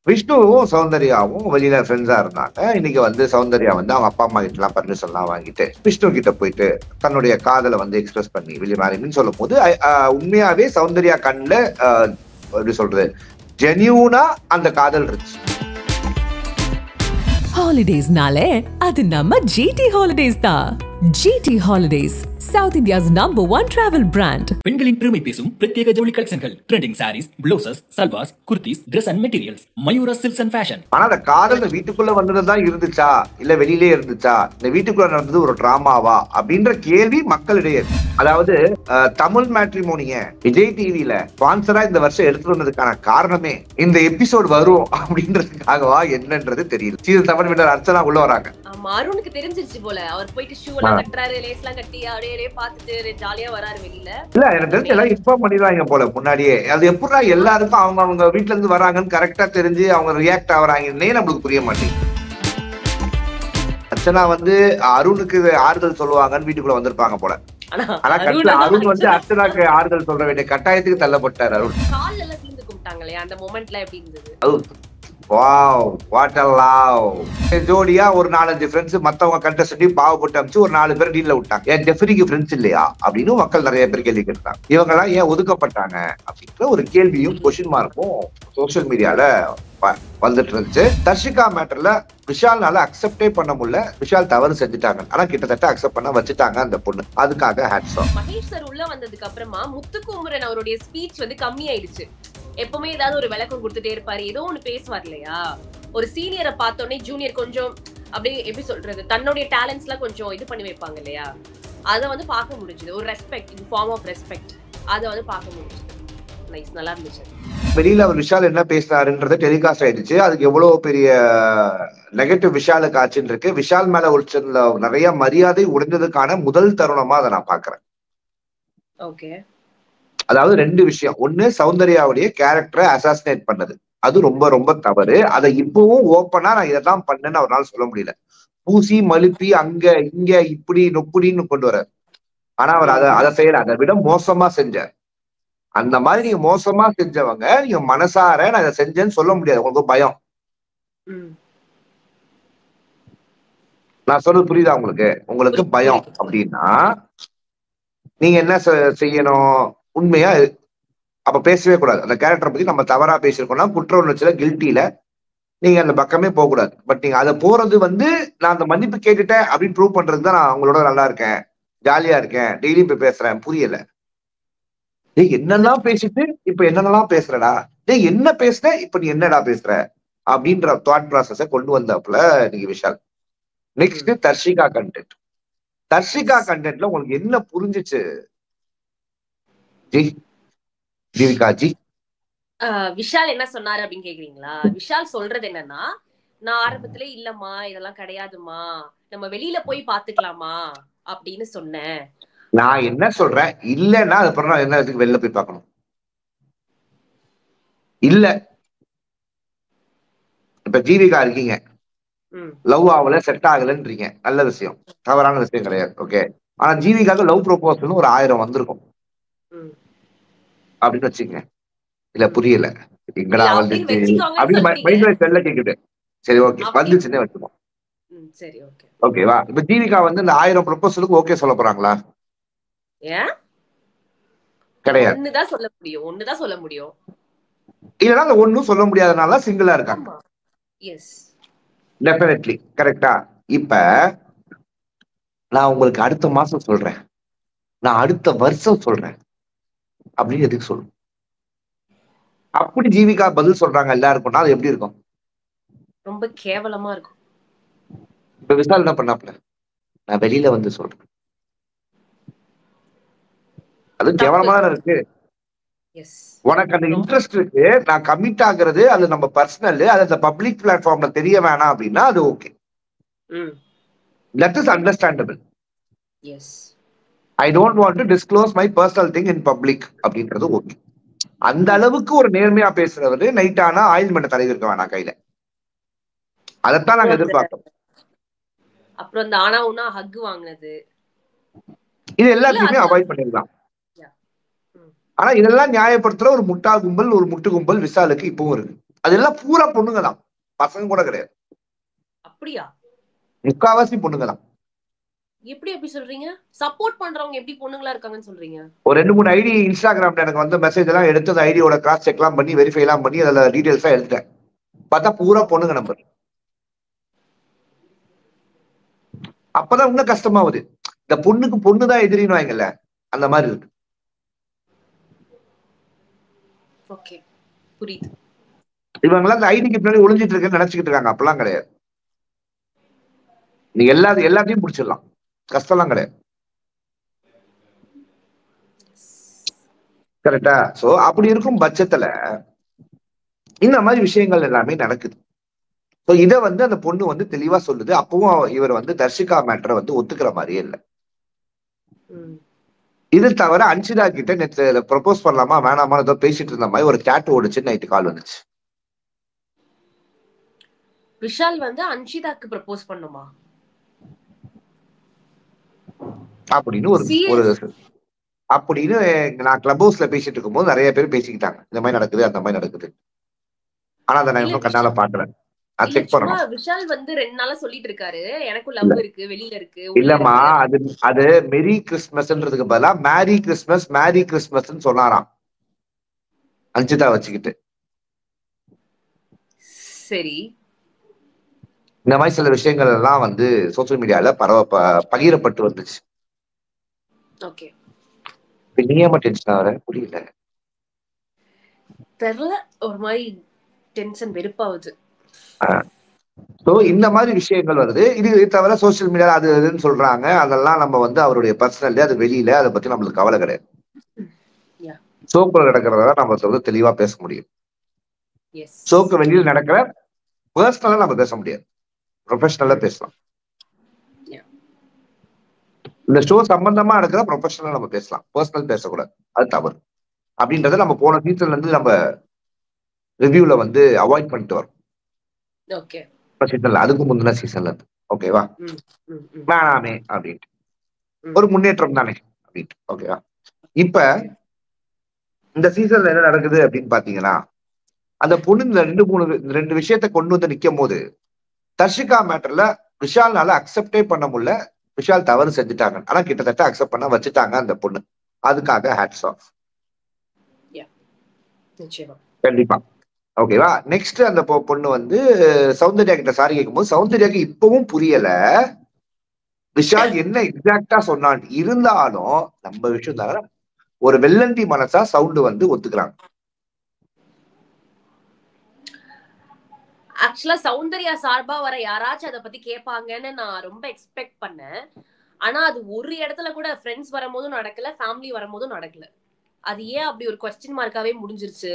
விஷ்ணுவும் சௌந்தர்யாவும் வெளியில ஃப்ரெண்ட்ஸா இருந்தாங்க. இன்னைக்கு வந்து சௌந்தர்யா வந்து அவங்க அப்பா அம்மா கிட்ட எல்லாம் பர்மிஷன் எல்லாம் வாங்கிட்டு விஷ்ணு கிட்ட போயிட்டு தன்னுடைய காதலை வந்து எக்ஸ்பிரஸ் பண்ணி வெளியே மாறின்னு சொல்லும் போது உண்மையாவே சௌந்தர்யா கண்ணுல எப்படி சொல்றது ஜெனியூனா அந்த காதல் இருந்துச்சு. ஹாலிடேஸ்னாலே அது நம்ம ஜிடி ஹாலிடேஸ் தான். GT Holidays, South India's #1 travel brand. பெண்களின் பெருமை பேசும் பிரத்யேக ஜவுளி கலெக்ஷன்கள், trending saris, blouses, salwars, kurtis, Dress and Materials, Mayura silks and fashion. ஆனா அந்த காதல் வீட்டுக்குள்ள வந்ததுதான் இருந்துச்சா இல்ல வெளியிலே இருந்துச்சா, இந்த வீட்டுக்குள்ள நடந்தது ஒரு டிராமாவா அப்படின்ற கேள்வி மக்களிடையே. அதாவது தமிழ் மேட்ரிமோனிய விஜய் டிவில ஸ்பான்சரா இந்த வருஷம் எடுத்துட்டு வந்ததுக்கான காரணமே இந்த எபிசோட் வரும் அப்படின்றதுக்காகவா என்னன்றது தெரியல. சீசன் 7 வின்னர் அர்ச்சனா உள்ள வராங்க. அருணுக்கு தெரிஞ்சிருச்சு போல. அவர் போயிட்டு ஷூ எல்லாம் கட்டுறாரு, லேஸ் எல்லாம் கட்டி அப்படியே பார்த்துட்டு ஜாலியா வராரு வெளியில. இல்ல எனக்கு தெரிஞ்சு எல்லாம் இன்ஃபார்ம் பண்ணிடுவாங்க போல முன்னாடியே. அது எப்படா எல்லாருக்கும் அவங்க வீட்டுல இருந்து வராங்கன்னு கரெக்டா தெரிஞ்சு அவங்க ரியாக்ட் ஆகுறாங்கன்னே நம்மளுக்கு புரிய மாட்டேங்குது. அர்ச்சனா வந்து அருணுக்கு ஆறுதல் சொல்லுவாங்கன்னு வீட்டுக்குள்ள வந்திருப்பாங்க போல. ஆனா அருண் வந்து அர்ச்சனாக்கு ஆறுதல் சொல்ற வேண்டிய கட்டாயத்துக்கு தள்ளப்பட்டார். அருண் கால் எல்லாம் தீர்ந்து கும்பிட்டாங்களே, அந்த மொமெண்ட்ல எப்படி இருந்தது? Wow, what a love. ஜோடியா ஒரு 4-5 ஃப்ரெண்ட்ஸ் மத்தவங்க கண்டஸ்டன்ட் பாவப்பட்டு அமிச்சு ஒரு 4 பேர் டீல்ல விட்டாங்க. ஏன் ஜெஃப்ரிக்கு ஃப்ரெண்ட்ஸ் இல்லையா அப்படின்னு மக்கள் நிறைய பேர் கேள்வி கேட்டாங்க. இவங்க எல்லாம் ஏன் ஒதுக்கப்பட்டாங்க அப்படின்ற ஒரு கேள்வியும் கொஸ்டின் மார்க்கும் சோசியல் மீடியால வந்துட்டு இருந்துச்சு. தர்ஷிகா மேட்டர்ல விஷால்னால அக்செப்டே பண்ண முடியல. விஷால் தவறு செஞ்சுட்டாங்க, ஆனா கிட்டத்தட்ட அக்செப்ட் பண்ண வச்சுட்டாங்க அந்த பொண்ணு. அதுக்காக ஹேட்ஸ் ஆஃப். மகேஷ் சார் உள்ள வந்ததுக்கு அப்புறமா முத்துக்குமரன் அவருடைய ஸ்பீச் வந்து கம்மி ஆயிடுச்சு. எப்பவுமே ஏதாவது ஒரு விளக்கம் கொடுத்துட்டே இருப்பாரு, ஏதோ ஒண்ணு பேசுவார் இல்லையா. ஒரு சீனியரை பார்த்தோன்னே ஜூனியர் கொஞ்சம் அப்படியே எப்படி சொல்றது, தன்னுடைய டேலண்ட்ஸ் எல்லாம் கொஞ்சம் இது பண்ணி வைப்பாங்க இல்லையா. அதை வந்து பார்க்க முடிஞ்சது. ஒரு respect, in form of respect, அதை வந்து பார்க்க முடிஞ்சது. நைஸ், நல்லா இருந்துச்சு. வெளியில அவர் விஷால் என்ன பேசினாருன்றது டெலிகாஸ்ட் ஆயிடுச்சு. அதுக்கு எவ்வளவு பெரிய நெகட்டிவ் விஷாலுக்கு ஆச்சுன்னு இருக்கு. விஷால் மேல ஒரு நிறைய மரியாதை உடைந்ததுக்கான முதல் தருணமா அதை நான் பாக்குறேன். ஓகே, அதாவது 2 விஷயம். ஒண்ணு, சௌந்தர்யாவுடைய கேரக்டரை அசாசினேட் பண்ணது, அது ரொம்ப ரொம்ப தவறு. அதை இப்பவும் ஓப்பனா நான் இதெல்லாம் பண்ணேன்னு அவரால் சொல்ல முடியல. பூசி மழுப்பி அங்க இங்க இப்படி நொப்புடின்னு கொண்டு வர. ஆனா அவர் அதை செய்யல, அதை விட மோசமா செஞ்சார். அந்த மாதிரி நீங்க மோசமா செஞ்சவங்க நீங்க மனசார நான் இதை செஞ்சேன்னு சொல்ல முடியாது. உங்களுக்கு பயம். நான் சொல்றது புரியுதா உங்களுக்கு? உங்களுக்கு பயம் அப்படின்னா நீங்க என்ன செய்யணும்? உண்மையா அப்ப பேசவே கூடாது. அந்த கேரக்டரை பத்தி நம்ம தவறா பேசிருக்கோம்னா குற்ற உணர்ச்சியில கில்ட்டில நீங்க அந்த பக்கமே போக கூடாது. பட் நீங்க அதை போறது வந்து நான் அந்த மன்னிப்பு கேட்டுட்டேன் அப்படின்னு ப்ரூவ் பண்றதுக்கு தான் நான் உங்களோட நல்லா இருக்கேன், ஜாலியா இருக்கேன், டெய்லியும் போய் பேசுறேன். புரியல, டேய் என்னெல்லாம் பேசிட்டு இப்ப என்னென்னலாம் பேசுறடா, டேய் என்ன பேசுற இப்ப நீ என்னடா பேசுற அப்படின்ற தாட் ப்ராசஸ கொண்டு வந்தாப்புல நீங்க விஷால். Next Darshika content. தர்ஷிகா கண்டென்ட்ல உங்களுக்கு என்ன புரிஞ்சிச்சு ஜி, ஜீவிகா ஜி? விஷால் என்ன சொன்னாரு அப்படின்னு கேக்குறீங்களா? விஷால் சொல்றது என்னன்னா, நான் ஆரம்பத்திலே இல்லம்மா இதெல்லாம் கிடையாதுமா, நம்ம வெளியில போய் பாத்துக்கலாமா அப்படின்னு சொன்னேன். நான் என்ன சொல்றேன், இல்லன்னா அதுக்கப்புறம் நான் என்ன இதுக்கு வெளில போய் பார்க்கணும்? இல்ல இப்ப ஜீவிகா இருக்கீங்க, லவ் ஆகல, செட் ஆகலன்றீங்க, நல்ல விஷயம், தவறான விஷயம் கிடையாது. ஓகே, ஆனா ஜீவிகாக்கு லவ் ப்ரொபோசல் ஒரு 1000 வந்திருக்கும் அப்படின்னு வச்சுக்கங்க. இல்ல புரியல, எங்கடா வந்துச்சு அப்படின்னு மைண்ட்ல செல்ல கேக்குது. சரி ஓகே, வந்துச்சுன்னே வச்சுப்போம். ஓகேவா? இப்ப ஜீவிகா வந்து இந்த 1000 ப்ரொபோசலுக்கு ஓகே சொல்ல போறாங்களா? கிடையாது. ஒண்ணுதான் சொல்ல முடியும். இல்லன்னா அந்த ஒண்ணும் சொல்ல முடியாதனால சிங்கிளா இருக்காங்க. டெஃபினெட்லி கரெக்டா. இப்ப நான் உங்களுக்கு அடுத்த மாசம் சொல்றேன், நான் அடுத்த வருஷம் சொல்றேன் அப்படின்னு எதுக்கு சொல்லணும்? அப்படி ஜீவிகா பதில் சொல்றாங்க எல்லாருக்கும், அது எப்படி இருக்கும்? ரொம்ப கேவலமா இருக்கும். இப்ப விஷால் என்ன பண்ணாப்ல, நான் வெளியில வந்து சொல்றேன், அது கேவலமா தானே இருக்கு. உனக்கு அந்த இன்ட்ரெஸ்ட் இருக்கு, நான் கமிட் ஆகுறது அது நம்ம பர்சனல், அது அந்த பப்ளிக் பிளாட்ஃபார்ம்ல தெரிய வேணாம் அப்படின்னா அது okay. That is understandable. I don't want to disclose my personal thing in public அப்படின்றது ஓகே. அந்த அளவுக்கு ஒரு நேர்மையா பேசுறவரு நைட் ஆனா ஆயில்மெண்ட் தலைவர் இருக்க வேணாம் கையில. அதைத்தான் நாங்க எதிர்பார்க்கிறோம். அப்புறம் இந்த ஆனா உனா ஹக் வாங்குனது, இது எல்லாத்தையுமே அவாய்ட் பண்ணிடலாம். ஆனா இதெல்லாம் நியாயப்படுத்துற ஒரு முட்டா கும்பல், ஒரு முட்டு கும்பல் விஷாலுக்கு இப்பவும் இருக்கு. அதெல்லாம் பூரா பொண்ணுங்க தான், பசங்க கூட கிடையாது. அப்படியா? முக்காவாசி பொண்ணுங்க தான். எப்படி சொல்றீங்க? சப்போர்ட் பண்றவங்க எப்படி பொண்ணுங்களா இருக்காங்கன்னு சொல்றீங்க? ஒரு 2-3 ஐடி இன்ஸ்டாகிராம்ல எனக்கு வந்து மெசேஜ் எல்லாம் எடுத்து அந்த ஐடியோட கிராஸ் செக் எல்லாம் பண்ணி வெரிஃபை எல்லாம் பண்ணி அதுல டீடைல்ஸா எடுத்தேன். பார்த்தா பூரா பொண்ணுங்க நம்பர். அப்பதான் இன்னும் கஷ்டமாவுது. இந்த பொண்ணுக்கு பொண்ணுதான் எதிரின்னு வாங்கல, அந்த மாதிரி இருக்கு. ஓகே, புரியுது. இவங்கெல்லாம் இந்த ஐடிக்கு பின்னாடி ஒளிஞ்சிட்டு இருக்குன்னு நினைச்சுக்கிட்டு இருக்காங்க. அப்பெல்லாம் கிடையாது. நீ எல்லாத்தையும் பிடிச்சிடலாம், கஷ்டம்லாம் கிடையாது. கரெக்டா? சோ அப்படி இருக்கும் பட்சத்துல இந்த மாதிரி விஷயங்கள் எல்லாமே நடக்குது. சோ இத வந்து அந்த பொண்ணு வந்து தெளிவா சொல்லுது. அப்பவும் இவர் வந்து தர்ஷிகா மேட்டரை வந்து ஒத்துக்கிற மாதிரியே இல்லை. இது தவிர அன்ஷிதா கிட்ட நேற்று ப்ரொபோஸ் பண்ணலாமா வேணாமா ஏதோ பேசிட்டு இருந்த மாதிரி ஒரு சாட் ஓடுச்சு. நைட்டு கால் வந்துச்சு. விஷால் வந்து அன்ஷிதாக்கு ப்ரப்போஸ் பண்ணுமா அப்படின்னு அப்படின்னு நான் கிளப் ஹவுஸ்ல பேசிட்டு இருக்கும்போது நிறைய பேர் பேசிக்கிட்டாங்க, இந்த மாதிரி நடக்குது அந்த மாதிரி நடக்குது. ஆனா அதை நான் இன்னும் கண்ணால பாக்கல, நான் செக் பண்ணணும். விஷால் வந்து 2 நாளா சொல்லிட்டு இருக்காரு எனக்கும் லவ் இருக்கு, வெளியில இருக்கு. இல்லம்மா, அது மெரி கிறிஸ்துமஸ்ன்றதுக்கு பதிலா மேரி கிறிஸ்துமஸ் சொன்னாராம் அன்ஷிதா வச்சுக்கிட்டு. சரி, இந்த மாதிரி சில விஷயங்கள் எல்லாம் வந்து சோசியல் மீடியால பகிரப்பட்டு வந்துச்சு. ஓகே, நீ ஏன் டென்ஷன் ஆகுற? புரியல, தெரியல, ஒரு மாதிரி டென்ஷன் வெறுப்பாவுது. சோ இந்த மாதிரி விஷயங்கள் வருது. இது தவிர சோசியல் மீடியால அது இதுன்னு சொல்றாங்க. அதெல்லாம் நம்ம வந்து அவருடைய பர்சனல், அது வெளியில, அதை பத்தி நம்மளுக்கு கவலை கிடையாது. ஷோக்குள்ள நடக்கிறத நம்ம வந்து தெளிவா பேச முடியும். ஷோக்கு வெளியில் நடக்கிற பர்சனலா நம்ம பேச முடியாது, ப்ரொஃபஷனலா பேசலாம். இந்த ஷோ சம்பந்தமா இருக்கிற ப்ரொஃபஷனலா நம்ம பேசலாம், பர்சனல் பேசக்கூடாது, அது தவறு அப்படின்றத நம்ம போன சீசன்ல இருந்து நம்ம ரிவ்யூல வந்து அவாய்ட் பண்ணிட்டு வரோம். சீசன்ல, அதுக்கு முந்தின சீசன்ல இருந்து. ஓகேவா? வேணாமே அப்படின்ட்டு ஒரு முன்னேற்றம் தானே அப்படின்ட்டு. ஓகேவா? இப்ப இந்த சீசன்ல என்ன நடக்குது அப்படின்னு பாத்தீங்கன்னா, அந்த பொண்ணு இந்த 2 விஷயத்த கொண்டு வந்து நிக்கும் போது தர்ஷிகா மேட்டர்ல விஷால்னால அக்செப்டே பண்ண முடியல. விஷால் தவறு செஞ்சுட்டாங்க, ஆனா கிட்டத்தட்ட அக்செப்ட் பண்ண வச்சுட்டாங்க அந்த பொண்ணு. அதுக்காக ஹேட்ஸ் ஆஃப். கண்டிப்பா. ஓகேவா? நெக்ஸ்ட் அந்த பொண்ணு வந்து சௌந்தர்யா கிட்ட சாரி கேட்கும்போது சௌந்தர்யாக்கு இப்பவும் புரியல விஷால் என்ன எக்ஸாக்டா சொன்னான். இருந்தாலும் நம்ம விஷயம் தவிர ஒரு வெள்ளந்தி மனசா சவுண்ட் வந்து ஒத்துக்கிறாங்க. ஆக்சுவலா சௌந்தர்யா சார்பா வர யாராச்சும் அதை பத்தி கேட்பாங்கன்னு நான் ரொம்ப எக்ஸ்பெக்ட் பண்ணேன். ஆனா அது ஒரு இடத்துல கூட ஃப்ரெண்ட்ஸ் வரும்போதும் நடக்கல, ஃபேமிலி வரும்போதும் நடக்கல. அது ஏன் அப்படி ஒரு கொஸ்டின் மார்க்காவே முடிஞ்சிருச்சு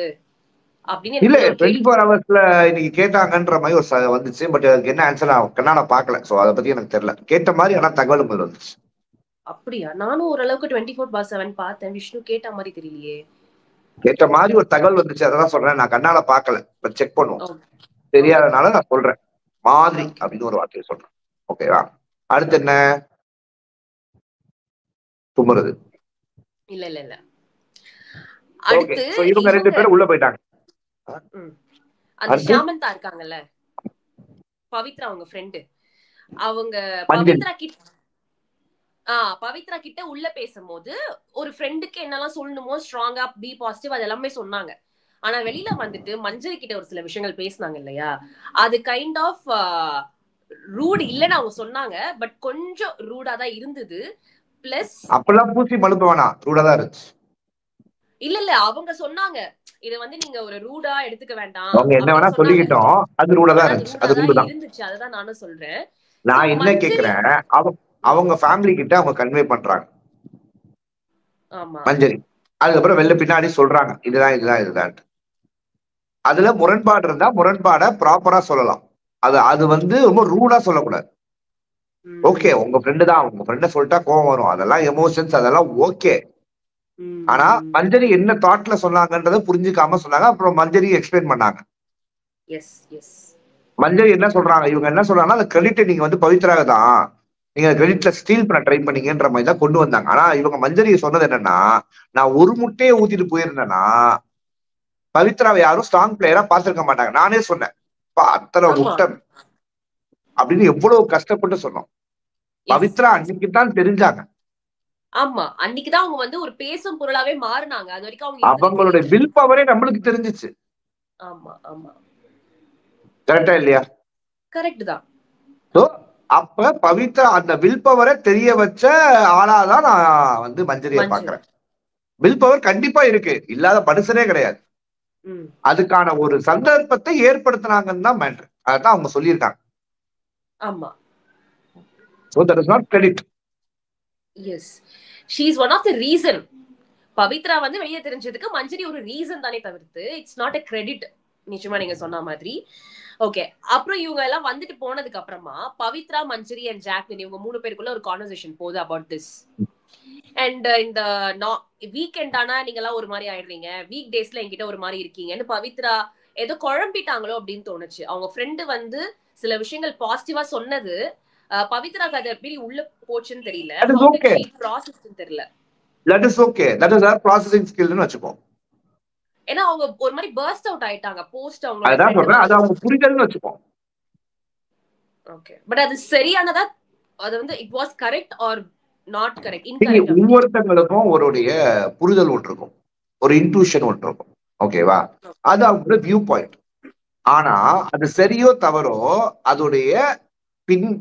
அப்படின்னு இல்ல 24 ஹவர்ஸ்ல இன்னைக்கு கேட்டாங்கன்ற மாதிரி ஒரு வந்துச்சு. பட் அதுக்கு என்ன ஆன்சர் கண்ணால பாக்கல. சோ அதை பத்தி எனக்கு தெரியல. கேட்ட மாதிரி ஆனா தகவல்கள் வந்துச்சு. அப்படியா? நானும் ஓரளவுக்கு 24/7 பார்த்தேன். விஷ்ணு கேட்ட மாதிரி தெரியலையே. கேட்ட மாதிரி ஒரு தகவல் வந்துச்சு, அதான் சொல்றேன். நான் கண்ணால பாக்கல, செக் பண்ணுவோம். தெரியாதனால நான் சொல்றேன் மாதிரி அப்படின்னு ஒரு வார்த்தையை சொல்றேன். ஓகேவா? அடுத்து என்ன? தும்முறது. இல்ல இல்ல இல்ல, அடுத்து இவங்க 2 பேரும் உள்ள போயிட்டாங்க. அந்த ஷாமந்தா இருக்காங்கல்ல, பவித்ரா அவங்க ஃப்ரெண்டு, அவங்க பவித்ரா கிட்ட உள்ள பேசும்போது ஒரு ஃப்ரெண்டுக்கு என்னெல்லாம் சொல்லணுமோ ஸ்ட்ராங்கா பி பாசிட்டிவ் அது எல்லாமே சொன்னாங்க. ஆனா வெளியில வந்துட்டு மஞ்சரி கிட்ட ஒரு சில விஷயங்கள் பேசினாங்க இல்லையா, அது கைண்ட் ஆஃப் ரூட் இல்லன்னு அவங்க சொன்னாங்க. பட் கொஞ்சம் ரூடா தான் இருந்தது. பிளஸ் அப்பெல்லாம் பூசி மழுப்ப வேணாம், ரூடா தான் இருந்துச்சு. இல்ல அவங்க சொன்னாங்க இத வந்து நீங்க ஒரு ரூடா எடுத்துக்க வேண்டாம், அவங்க என்ன வேணா சொல்லிக்கிட்டோம், அது ரூடா தான் இருந்துச்சு. அது ரூடா இருந்துச்சு. அதுதான் நானும் சொல்றேன். நான் என்ன கேக்குறேன், அவங்க ஃபேமிலி கிட்ட அவங்க கன்வே பண்றாங்க மஞ்சரி. அதுக்கப்புறம் வெளில பின்னாடி சொல்றாங்க இதுதான். அதுல முரண்பாடு இருந்தா முரண்பாட ப்ராப்பரா சொல்லலாம். அது வந்து ரொம்ப ரூடா சொல்லக்கூடாது. ஓகே, உங்க ஃப்ரெண்டு தான், உங்க ஃப்ரெண்ட சொல்லிட்டா கோவம் வரும், அதெல்லாம் எமோஷன்ஸ், அதெல்லாம் ஓகே. ஆனா மஞ்சரி என்ன தாட்ல சொன்னாங்கன்றத புரிஞ்சுக்காம சொன்னாங்க. அப்புறம் மஞ்சரி எக்ஸ்பிளைன் பண்ணாங்க. மஞ்சரி என்ன சொல்றாங்க, இவங்க என்ன சொல்றாங்கன்னா அந்த கிரெடிட் நீங்க வந்து பவித்ராக தான், நீங்க கிரெடிட்ல ஸ்டீல் பண்ண ட்ரை பண்ணீங்கன்ற மாதிரி தான் கொண்டு வந்தாங்க. ஆனா இவங்க மஞ்சரி சொன்னது என்னன்னா, நான் ஒரு முட்டையை ஊத்திட்டு போயிருந்தேன்னா பவித்ராவை யாரும் ஸ்ட்ராங் பிளேயரா பார்த்திருக்க மாட்டாங்க. நானே சொன்னேன், அத்தனை முட்டை அப்படின்னு எவ்வளவு கஷ்டப்பட்டு சொன்னோம். பவித்ரா அன்னைக்கு தான் தெரிஞ்சாங்க. ஆமா, அன்னைக்குதான் அவங்க வந்து ஒரு பேசும் பொருளாவே மாறினாங்க. அது வரைக்கும் அவங்களுடைய வில் பவரே நம்மளுக்கு தெரிஞ்சிச்சு. ஆமா ஆமா, கரெக்டா இல்லையா? கரெக்ட் தான். சோ அப்ப பவித்ரா அந்த வில் பவரை தெரிய வச்ச ஆளாதான் நான் வந்து மஞ்சரியை பாக்குறேன். வில் பவர் கண்டிப்பா இருக்கு, இல்லாத மனுஷனே கிடையாது. அதுக்கான ஒரு சந்தர்ப்பத்தை ஏற்படுத்தினாங்கன்னு தான் மேட்ரு. அதான் அவங்க சொல்லியிருக்காங்க. ஆமா. So that is not credit. Yes, she is one of the reason. Pavithra வந்து வெளியே தெரிஞ்சதுக்கு மஞ்சரி ஒரு ரீசன் தானே தவிர்த்து இட்ஸ் நாட் a credit. நிச்சயமா நீங்க சொன்ன மாதிரி. ஓகே, அப்புறம் இவங்க எல்லாம் வந்துட்டு போனதுக்கு அப்புறமா பவித்ரா, மஞ்சரி அண்ட் ஜாக்லின் இவங்க 3 பேருக்குள்ள ஒரு கான்வர்சேஷன் போகுது about this. அண்ட் இந்த வீக்கெண்ட் ஆனா நீங்க எல்லாம் ஒரு மாதிரி ஆயிடுறீங்க, வீக் டேஸ்ல என்கிட்ட ஒரு மாதிரி இருக்கீங்கன்னு பவித்ரா ஏதோ குழம்பிட்டாங்களோ அப்படின்னு தோணுச்சு. அவங்க ஃப்ரெண்டு வந்து சில விஷயங்கள் பாசிட்டிவா சொன்னது பவித்ராக்கு அது எப்படி உள்ள போச்சுன்னு தெரியல, தெரியல. That is okay. That is our processing skill னு வெச்சுப்போம். ஏன்னா அவங்க ஒரு மாதிரி பர்ஸ்ட் அவுட் ஆயிட்டாங்க போஸ்ட். அவங்க அதான் சொல்றேன், அது அவங்க புரிதல்னு வெச்சுப்போம். ஓகே, பட் அது சரியானதா? அது வந்து it was correct or not correct? Incorrect. ஒவ்வொருத்தங்களுக்கும் ஒருடைய புரிதல் ஒன்று இருக்கும், ஒரு இன்ட்யூஷன் ஒன்று இருக்கும். ஓகேவா? அது அவங்களோட வியூ பாயிண்ட். ஆனா அது சரியோ தவறோ அதோடைய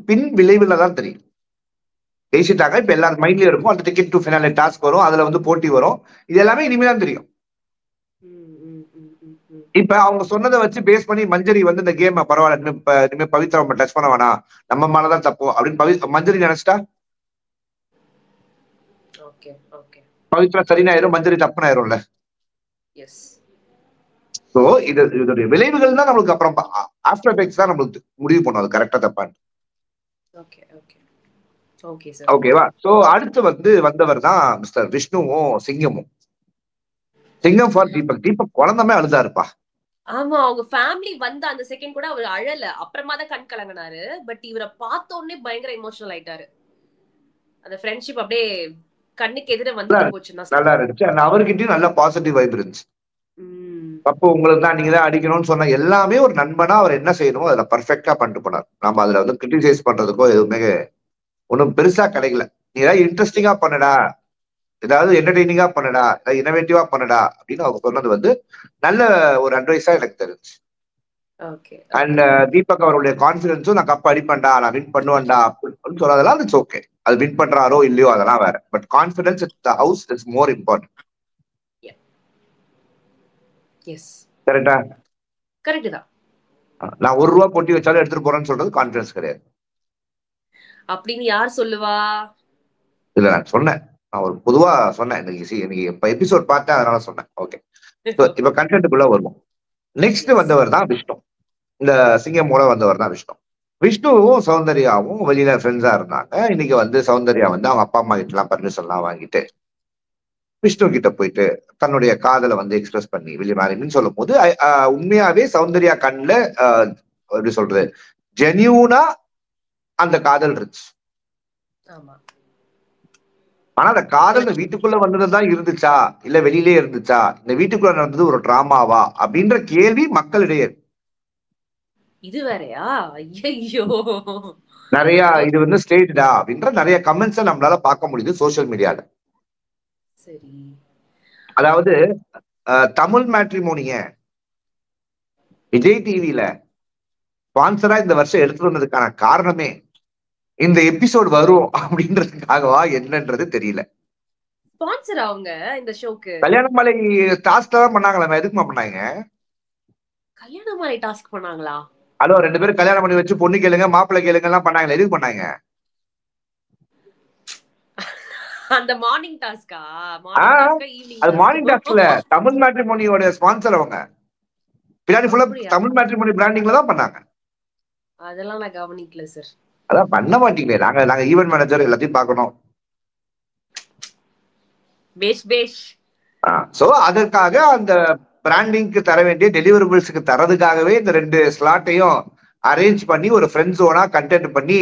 பின் விளைவுல தான் தெரியும். பேசிட்டாங்க, இப்ப எல்லாரும் மைண்ட்லயும் இருக்கும், அந்த டிக்கெட் டு ஃபினாலே டாஸ்க் வரும், அதுல வந்து போட்டி வரும், இது எல்லாமே இனிமேதான் தெரியும். இப்ப அவங்க சொன்னதை வச்சு பேஸ் பண்ணி மஞ்சரி வந்து இந்த கேம் பரவாயில்ல, இனிமே பவித்ரா டச் பண்ண வேணாம், நம்ம மேலதான் தப்பு அப்படின்னு மஞ்சரி நினைச்சிட்டா பவித்ரா சரினாயிரும், மஞ்சரி தப்புனாயிரும்ல. சோ இதோடைய விளைவுகள் தான் நம்மளுக்கு அப்புறம் ஆஃப்டர் எஃபெக்ட்ஸ் தான் நம்மளுக்கு முடிவு பண்ணும் அது கரெக்டா தப்பான்னு. ஓகேவா? சோ அடுத்து வந்து வந்தவர் தான் மிஸ்டர் விஷ்ணுவும் சிங்கமும். சிங்கம் ஃபார் தீபக். தீபக் குழந்தைமே அழுதாருப்பா. ஆமா, அவங்க ஃபேமிலி வந்து அந்த செகண்ட் கூட அவர் அழல, அப்புறமா தான் கண் கலங்கினாரு. பட் இவரை பார்த்த உடனே பயங்கர எமோஷனல் ஆயிட்டாரு. அந்த ஃப்ரெண்ட்ஷிப் அப்படியே கண்ணுக்கு எதிர வந்து போச்சு. நல்லா இருந்துச்சு. அவர்கிட்டயும் நல்ல பாசிட்டிவ் வைப் இருந்துச்சு. அப்போ உங்களுக்கு தான் நீங்க தான் அடிக்கணும்னு சொன்ன எல்லாமே ஒரு நண்பனா அவர் என்ன செய்யணுமோ அதுல பர்ஃபெக்டா பண்ணிட்டு போனார். நம்ம அதுல வந்து கிரிட்டிசைஸ் பண்றதுக்கோ எதுவுமே ஒன்னும் பெருசா கிடைக்கல. நீ ஏதாவது இன்ட்ரெஸ்டிங்கா பண்ணடா, ஏதாவது என்டர்டெய்னிங்கா பண்ணடா, இனோவேட்டிவா பண்ணடா அப்படின்னு அவங்க சொன்னது வந்து நல்ல ஒரு அட்வைஸா எனக்கு தெரிஞ்சு. அண்ட் தீபக் அவருடைய கான்பிடன்ஸும் நான் கப் அடிப்பேன்டா, நான் வின் பண்ணுவேன்டா அப்படின்னு சொன்னதெல்லாம் இட்ஸ் ஓகே. அது வின் பண்றாரோ இல்லையோ அதெல்லாம் வேற. But confidence in the house is more important. கரெக்டா? கரெக்ட் தான். நான் ₹1 போட்டி வச்சாலும் எடுத்துட்டு போறேன்னு சொல்றது கான்பிடன்ஸ் கிடையாது. அப்படின்னு யார் சொல்லுவா? இல்ல நான் சொன்னேன், நான் ஒரு பொதுவா சொன்னேன். இன்னைக்கு இப்ப எபிசோட் பார்த்தேன், அதனால சொன்னேன். ஓகே, இப்ப கண்டென்ட்டுக்குள்ள வருவோம். நெக்ஸ்ட் வந்தவர் தான் விஷ்ணு. இந்த சிங்கமோட வந்தவர் தான் விஷ்ணு. விஷ்ணுவும் சௌந்தர்யாவும் வெளியில ஃப்ரெண்ட்ஸா இருந்தாங்க. இன்னைக்கு வந்து சௌந்தர்யா வந்து அவங்க அப்பா அம்மா கிட்ட எல்லாம் பர்மிஷன் எல்லாம் வாங்கிட்டு விஷ்ணு கிட்ட போயிட்டு தன்னுடைய காதலை வந்து எக்ஸ்பிரஸ் பண்ணி வெளியே மாறின்னு சொல்லும் போது உண்மையாவே சௌந்தர்யா கண்ணுல எப்படி சொல்றது, ஜென்யூனா அந்த காதல் இருந்துச்சு. ஆனா அந்த காதல் வீட்டுக்குள்ள வந்ததுதான் இருந்துச்சா இல்ல வெளியிலே இருந்துச்சா, இந்த வீட்டுக்குள்ள நடந்தது ஒரு டிராமாவா அப்படின்ற கேள்வி மக்களிடையே. இது வேறயா? ஐயோ, நிறைய இது வந்து ஸ்டேஜ்டா அப்படின்ற நிறைய கமெண்ட்ஸ் நம்மளால பார்க்க முடியுது சோசியல் மீடியால. சரி, அதாவது தமிழ் மேட்ரிமோனிய விஜய் டிவில ஸ்பான்சரா இந்த வருஷம் எடுத்துட்டு வந்ததுக்கான காரணமே இந்த எபிசோட் வரும் அப்படின்றதுக்காகவா என்னன்றது தெரியல. ஸ்பான்சர் அவங்க இந்த ஷோக்கு கல்யாணமாலை டாஸ்க் தான் பண்ணாங்களா? எதுக்குமா பண்ணாங்க? கல்யாணமாலை டாஸ்க் பண்ணாங்களா? ஹலோ, 2 பேரும் கல்யாணம் பண்ணி வச்சு பொண்ணு கேளுங்க மாப்பிள்ளை கேளுங்க எல்லாம் பண்ணாங்களா? எதுக்கு பண்ணாங்க? அந்த மார்னிங் டாஸ்கா? அது மார்னிங் டாஸ்க்ல தமிழ் மேட்ரிமோனியோட ஸ்பான்சர் அவங்க. பின்னாடி ஃபுல்லா தமிழ் மேட்ரிமோனி பிராண்டிங்ல தான் பண்ணாங்க. அதெல்லாம் நான் கவனிக்கல சார். அதான் பண்ண மாட்டீங்களே. நாங்க ஈவென்ட் மேனேஜர் எல்லாத்தையும் பார்க்கணும். சோ அதற்காக அந்த பிராண்டிங்க்கு தர வேண்டிய டெலிவரபிள்ஸ்க்கு தரதுக்காகவே இந்த 2 ஸ்லாட்டையும் அரேஞ்ச் பண்ணி ஒரு ஃப்ரெண்ட் ஜோனா கண்டென்ட் பண்ணி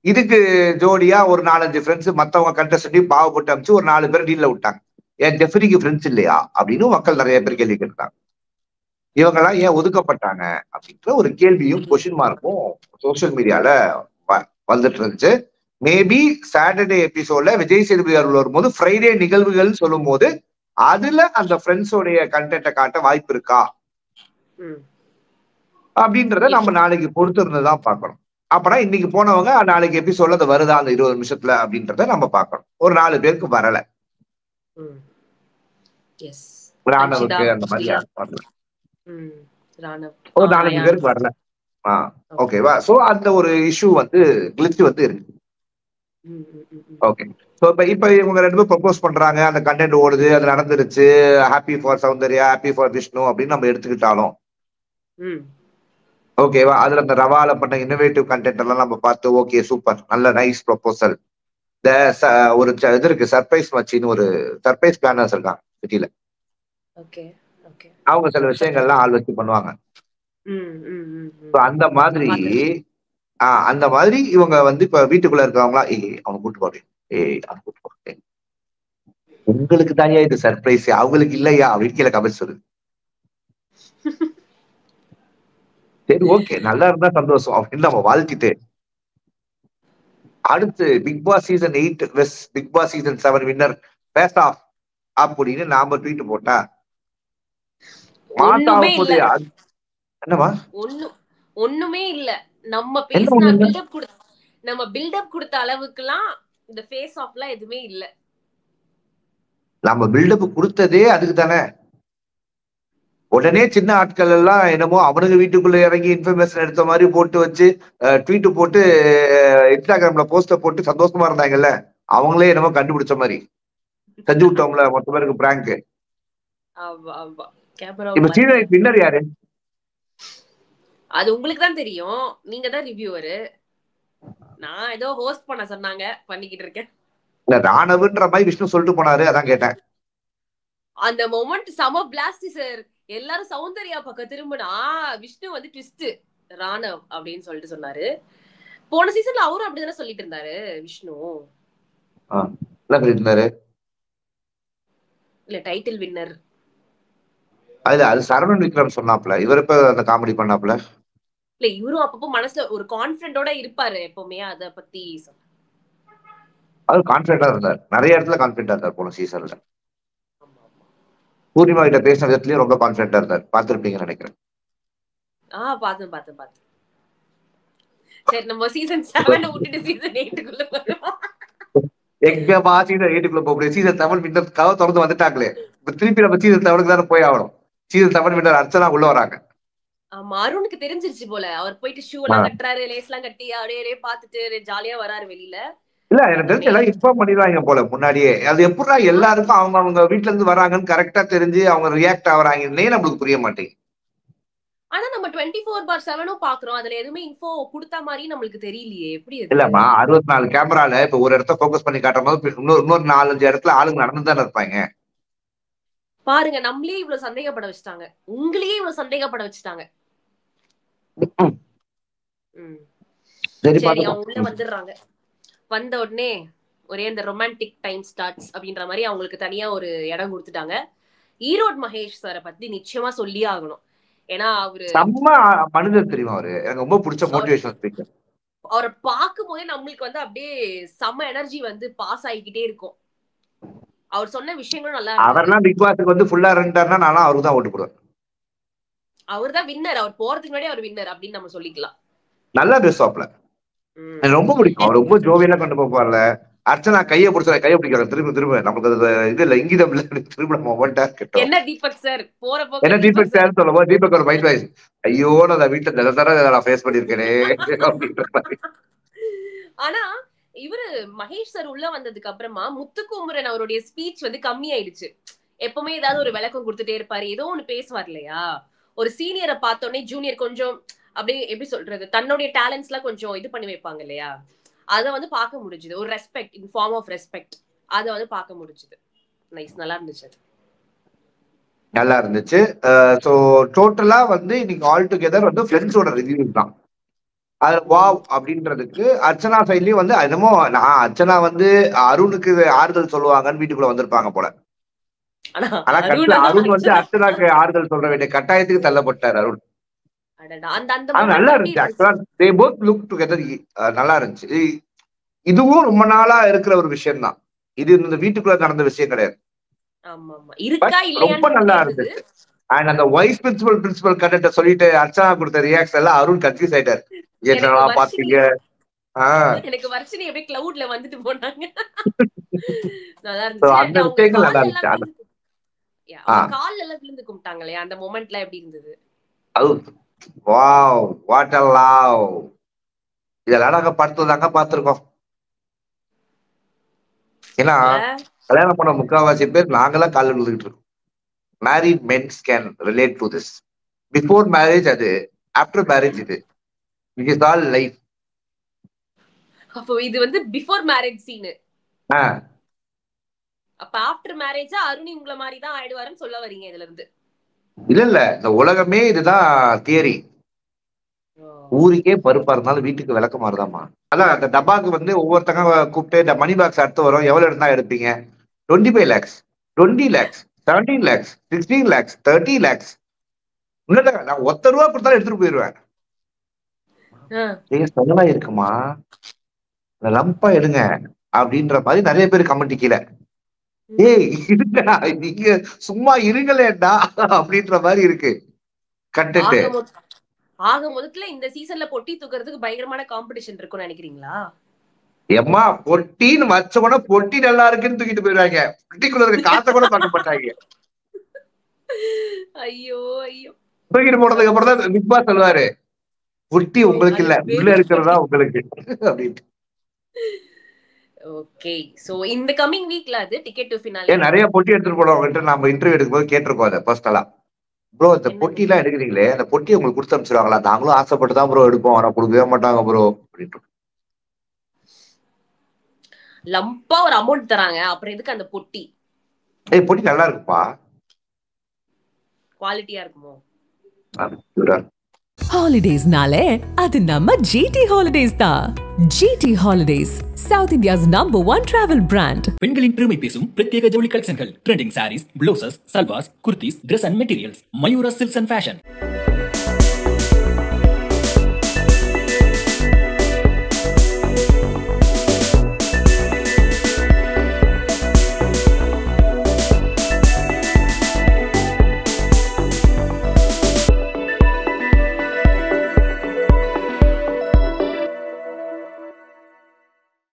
இதுக்கு ஜோடியா ஒரு 4-5 ஃப்ரெண்ட்ஸ் மத்தவங்க கண்டஸ்டன்டையும் பாவப்பட்டு அமைச்சு ஒரு 4 பேர் டீல்ல விட்டாங்க. ஏன் ஜெஃப்ரிக்கு ஃப்ரெண்ட்ஸ் இல்லையா அப்படின்னு மக்கள் நிறைய பேர் கேள்வி கேட்டாங்க. இவங்கெல்லாம் ஏன் ஒதுக்கப்பட்டாங்க அப்படின்ற ஒரு கேள்வியும் கொஸ்டின் மார்க்கும் சோசியல் மீடியால வந்துட்டு இருந்துச்சு. மேபி சாட்டர்டே எபிசோட்ல விஜய் சேதுபதி அவர்கள் வரும்போது ஃப்ரைடே நிகழ்வுகள் சொல்லும் போது அதுல அந்த ஃப்ரெண்ட்ஸோடைய கண்டென்ட்டை காட்ட வாய்ப்பு இருக்கா அப்படின்றத நம்ம நாளைக்கு பொறுத்து இருந்துதான் பார்க்கணும். அப்பனா இன்னைக்கு போனவங்க நாளைக்கு எபிசோட்ல அது வருதா அந்த 20 நிமிஷத்துல அப்படின்றத நம்ம பார்க்கணும். ஒரு 4 பேருக்கு வரல, ராணவுக்கு அந்த மாதிரி வரல, ஒரு 4 பேருக்கு வரல. ஓகேவா? சோ அந்த ஒரு இஷ்யூ வந்து கிளிச் வந்து இருக்கு. ஓகே, சோ இப்ப இவங்க 2 பேரும் ப்ரொபோஸ் பண்றாங்க, அந்த கண்டென்ட் ஓடுது, அது நடந்துருச்சு, happy for Soundarya, happy for Vishnu அப்படின்னு நம்ம எடுத்துக்கிட்டாலும் ஓகேவா, அதுல அந்த ரவால பண்ண இன்னோவேட்டிவ் கண்டென்ட் எல்லாம் நம்ம பார்த்து ஓகே சூப்பர், நல்ல நைஸ் ப்ரொபோசல். ஒரு இது இருக்கு, சர்ப்ரைஸ் மச்சின்னு ஒரு சர்ப்ரைஸ் பிளானர்ஸ் இருக்காங்க சிட்டில. அவங்க சில விஷயங்கள்லாம் ஆள் வச்சு பண்ணுவாங்க. அந்த மாதிரி இவங்க வந்து இப்ப வீட்டுக்குள்ள இருக்கவங்களா, அவனை கூட்டு போறேன், அவனை கூட்டு போறேன், உங்களுக்கு தானியா இது சர்ப்ரைஸ், அவங்களுக்கு இல்லையா அப்படின்னு கீழே கமெண்ட் சொல்லுது. சரி ஓகே, நல்லா இருந்தா சந்தோஷம் அப்படின்னு நம்ம வாழ்த்திட்டு அடுத்து பிக் பாஸ் சீசன் 8 வெஸ் Bigg Boss season 7 winner face off அப்படின்னு நாம ட்வீட் போட்டா என்னவா ஒண்ணுமே இல்ல. நம்ம பேசின பில்டப் கொடுத்த அளவுக்குலாம் இந்த ஃபேஸ் ஆஃப்லாம் எதுவுமே இல்ல. நம்ம பில்டப் கொடுத்ததே அதுக்கு தானே. உடனே சின்ன ஆட்கள் எல்லாம் என்னமோ அவனுக்கு வீட்டுக்குள்ள இறங்கி இன்ஃபர்மேஷன் எடுத்த மாதிரி போட்டு வச்சு ட்வீட் போட்டு இன்ஸ்டாகிராம்ல போஸ்டர் போட்டு சந்தோஷமா இருந்தாங்கல்ல, அவங்களே என்னமோ கண்டுபிடிச்ச மாதிரி செஞ்சு விட்டோம்ல மொத்த பேருக்கு பிராங்க். இப்ப சீசன் 8 வின்னர் யாரு? அது உங்களுக்கு தான் தெரியும், நீங்க தான் ரிவ்யூவர். நான் ஏதோ ஹோஸ்ட் பண்ண சொன்னாங்க, பண்ணிக்கிட்டு இருக்கேன். இல்ல ராணவுன்ற மாதிரி விஷ்ணு சொல்லிட்டு போனாரு, அதான் கேட்டேன். அந்த மொமெண்ட் சம பிளாஸ்ட் சார். எல்லாரும் சௌந்தர்யா பக்கம் திரும்பினா விஷ்ணு வந்து ட்விஸ்ட் ராணவ் அப்படின்னு சொல்லிட்டு சொன்னாரு. போன சீசன்ல அவரும் அப்படிதானே சொல்லிட்டு இருந்தாரு விஷ்ணு. இல்ல டைட்டில் வின்னர் அது சரவணன் விக்ரம் சொன்னாப்ல, இவர் இப்ப அந்த காமெடி பண்ணாப்ல. இல்ல இவரும் அப்பப்போ மனசுல ஒரு கான்ஃபிடென்ட்டோட இருப்பாரு எப்பவுமே. அத பத்தி அது கான்ஃபிடென்ட்டா இருந்தார், நிறைய இடத்துல கான்ஃபிடென்ட்டா இருந்தார் போன சீசன்ல. பூர்ணிமா கிட்ட பேசின விதத்துலயும் ரொம்ப கான்ஃபிடென்ட்டா இருந்தார், பார்த்திருப்பீங்கன்னு நினைக்கிறேன். பார்த்தேன். சரி, நம்ம சீசன் 7 விட்டுட்டு சீசன் 8க்குள்ள போறோம். எங்கப்பா சீசன் 8க்குள்ள போக முடியும்? சீசன் 7 வின்னர்க்காக தொடர்ந்து வந்துட்டாங்களே, திருப்பி நம்ம சீசன் 7க்கு தானே போய் ஆகணும். சீசன் 7 வின்னர் அர்ச்சனா உள்ள வராங்க. ஆமா, அருணுக்கு தெரிஞ்சிருச்சு போல. அவர் போயிட்டு ஷூ எல்லாம் கட்டுறாரு, லேஸ் எல்லாம் கட்டி அப்படியே பாத்துட்டு ஜாலியா வராரு வெளியில. இல்ல எனக்கு தெரிஞ்சு எல்லாம் இன்ஃபார்ம் பண்ணிடுவாங்க போல முன்னாடியே. அது எப்படா எல்லாருக்கும் அவங்க வீட்டுல இருந்து வராங்கன்னு கரெக்டா தெரிஞ்சு அவங்க ரியாக்ட் ஆகுறாங்கன்னே நம்மளுக்கு புரிய மாட்டேங்குது. ஆனா நம்ம 24/7 பாக்குறோம், அதுல எதுவுமே இன்ஃபோ கொடுத்த மாதிரி நம்மளுக்கு தெரியலையே. எப்படி இல்லம்மா, 64 கேமரால இப்ப ஒரு இடத்த போக்கஸ் பண்ணி காட்டும் போது இன்னொரு 4-5 இடத்துல ஆளுங்க நடந்துதானே இருப்பாங்க. பாருங்க, நம்மளே இவ்வளவு சந்தேகப்பட வச்சுட்டாங்க, உங்களையே இவ்வளவு சந்தேகப்பட வச்சுட்டாங்க. சரி, அவங்க உள்ள வந்துடுறாங்க. வந்த உடனே ஒரே இந்த ரொமான்டிக் டைம் ஸ்டார்ட்ஸ் அப்படின்ற மாதிரி அவங்களுக்கு தனியா ஒரு இடம் கொடுத்துட்டாங்க. ஈரோடு மகேஷ் சாரை பத்தி நிச்சயமா சொல்லியே ஆகணும். ஏன்னா அவரு செம்ம மனிதர் தெரியுமா, அவரு எனக்கு ரொம்ப பிடிச்ச மோட்டிவேஷனல் ஸ்பீக்கர். அவரை பார்க்கும் போதே நம்மளுக்கு வந்து அப்படியே செம்ம எனர்ஜி வந்து பாஸ் ஆகிக்கிட்டே இருக்கும். அவர் சொன்ன விஷயங்களும் நல்லா இருக்கு. அவர்லாம் பிக் பாஸ்க்கு வந்து ஃபுல்லா ரன்டார்னா நானும் அவருக்கு தான் ஓட்டு போடுவேன். அவர் தான் வின்னர், அவர் போறதுக்கு முன்னாடி அவர் வின்னர் அப்படின்னு நம்ம சொல்லிக்கலாம். நல்லா பேசுவாப்ல, எனக்கு ரொம்ப பிடிக்கும். அவர் ரொம்ப ஜோவியலா கொண்டு போவார்ல. அர்ச்சனா கையை பிடிக்கிறாங்க திரும்ப நமக்கு அது இது இல்ல, இங்கிதம் இல்ல, திரும்ப நம்ம ஓட்டா இருக்கட்டும். என்ன தீபக் சார் போறப்போ என்ன தீபக் சார் சொல்லுவோம், தீபக் ஒரு மைண்ட் வாய்ஸ், ஐயோ நான் வீட்டுல நான் ஃபேஸ் பண்ணிருக்கேனே அப்படின்ற மாதிரி. ஆனா இவரு மகேஷ் சார் உள்ள வந்ததுக்கு அப்புறமா முத்துக்குமரன் அவருடைய ஸ்பீச் வந்து கம்மி ஆயிடுச்சு. எப்பவுமே ஏதாவது ஒரு விளக்கம் கொடுத்துட்டே இருப்பாரு, ஏதோ ஒண்ணு பேசுவார் இல்லையா. ஒரு சீனியரை பார்த்தோன்னே ஜூனியர் கொஞ்சம் அப்படியே எப்படி சொல்றது, தன்னுடைய டேலண்ட்ஸ் எல்லாம் கொஞ்சம் இது பண்ணி வைப்பாங்க இல்லையா. அத வந்து பார்க்க முடிஞ்சது, ஒரு respect in form of respect, அத வந்து பார்க்க முடிஞ்சது. நைஸ், நல்லா இருந்துச்சு, நல்லா இருந்துச்சு. சோ டோட்டலா வந்து இன்னைக்கு ஆல் டுகெதர் வந்து ஃப்ரெண்ட்ஸோட ரிவ்யூ தான். அது வாவ் அப்படின்றதுக்கு அர்ச்சனா சைட்லயும் வந்து என்னமோ அர்ச்சனா வந்து அருணுக்கு ஆறுதல் சொல்லுவாங்கன்னு வீட்டுக்குள்ள வந்திருப்பாங்க போல. ஆனா ஆனா கடைசியில அருண் அருண் வந்து அர்ச்சனா அர்ச்சனாக்கு ஆறுதல் சொல்ற வேண்டிய கட்டாயத்துக்கு தள்ளப்பட்டார் அருண். அடடா, அந்த அந்த ஆனா மொமெண்ட் நல்லா எப்படி இருந்துச்சு இருந்துச்சு? ஆக்சுவலா. They both look together. நல்லா இருந்துச்சு. இதுவும் ரொம்ப நாளா இருக்கிற ஒரு விஷயம் தான். இது இந்த வீட்டுக்குள்ள நடந்த விஷயம் கிடையாது. ஆமா ஆமா, பட் இருக்கா ரொம்ப இல்லையான்னு நல்லா தெரிந்தது. இருந்துச்சு. அண்ட் அந்த வைஸ் பிரின்சிபல் கண்டக்ட சொல்லிட்டு அர்ச்சனா கொடுத்த ரியாக்ஷன் எல்லாம் அருண் கன்ஃபியூஸ் ஆயிட்டார். எனக்கு என்னடா வர்ஷினி பாத்தீங்க. ஆஹ் எனக்கு வர்ஷினி அப்படியே கிளவுட்ல வந்துட்டு போனாங்க. நல்லா So இருந்துச்சு. அந்த அண்ட் அவங்க விஷயங்கள் நல்லா கால்ல எல்லாம் இருந்துச்சு. விழுந்து அவங்க ஆஹ் கால்ல எல்லாம் விழுந்து கும்பிட்டாங்களே, அந்த மொமெண்ட்ல எப்படி இருந்தது? அது வாவ் வாட் அ லவ். இதெல்லாம் நாங்க படத்துல தாங்க பார்த்திருக்கோம். ஏன்னா இல்ல கல்யாணம் பண்ண முக்காவாசி பேர் நாங்களாம் காலில் விழுந்துகிட்டு இருக்கோம். Married mens can relate to this. Before marriage அது, ஆஃப்டர் மேரேஜ் இது. It is all life. அப்போ இது வந்து பிஃபோர் மேரேஜ் சீன். ஆஹ் அப்ப ஆஃப்டர் மேரேஜா அருணி உங்களை மாதிரி தான் ஆயிடுவாருன்னு சொல்ல வரீங்க இதுல இருந்து? இல்ல இந்த உலகமே இதுதான் தியரி. ஊருக்கே பருப்பா இருந்தாலும் வீட்டுக்கு விளக்க மாதிரிதாம்மா. அதான் அந்த டப்பாக்கு வந்து ஒவ்வொருத்தங்க கூப்பிட்டு இந்த மணி பாக்ஸ் அடுத்து வரும், எவ்வளவு இருந்தா எடுப்பீங்க? 25 lakhs, 20 lakhs, 17 lakhs, 16 lakhs, 30 lakhs. உன்னதாங்க நான் ஒத்த ரூபா கொடுத்தாலும் எடுத்துட்டு போயிருவேன். செலவா இருக்குமா, லம்பா எடுங்க அப்படின்ற மாதிரி நிறைய பேர் கமெண்ட் கீழே. ஏய் இருங்கடா, நீங்க சும்மா இருங்களேடா அப்படின்ற மாதிரி இருக்கு கண்டென்ட். ஆக மொத்தத்துல இந்த சீசன்ல பொட்டி தூக்குறதுக்கு பயங்கரமான காம்படிஷன் இருக்கும்னு நினைக்கிறீங்களா? எம்மா பொட்டின்னு வச்ச கூட பொட்டி நல்லா இருக்குன்னு தூக்கிட்டு போயிருவாங்க. பொட்டிக்குள்ள இருக்க காசை கூட பார்க்க மாட்டாங்க. ஐயோ ஐயோ. தூக்கிட்டு போனதுக்கு அப்புறம் தான் பிக் பாஸ் சொல்லுவாரு, பொட்டி உங்களுக்கு இல்ல, உள்ள இருக்கிறதா உங்களுக்கு அப்படின்ட்டு. ஓகே, சோ இந்த கமிங் வீக்ல அது டிக்கெட் டு ஃபினாலே. ஏன் நிறைய பொட்டி எடுத்துட்டு போனவங்ககிட்ட நம்ம இன்டர்வியூ எடுக்கும்போது கேட்டிருக்கோம் அதை பர்சனலா. ப்ரோ இந்த பொட்டி எல்லாம் எடுக்கிறீங்களே, அந்த பொட்டி உங்களுக்கு கொடுத்து அனுப்பிச்சிருவாங்களா? நாங்களும் ஆசைப்பட்டு தான் ப்ரோ எடுப்போம், ஆனா கொடுக்கவே மாட்டாங்க ப்ரோ அப்படின்ட்டு. லம்பா ஒரு அமௌண்ட் தராங்க, அப்புறம் எதுக்கு அந்த பொட்டி? ஏய் பொட்டி நல்லா இருக்குப்பா, குவாலிட்டியா இருக்குமோ? Holidays-nale, adu namma GT Holidays da. GT Holidays, South India's #1 travel brand. பெண்களின் பெருமை பேசும் பிரத்யேக ஜவுளி கலெக்ஷன்கள், trending saris, blouses, salwars, kurtis, Dress and Materials, Mayura silks and fashion.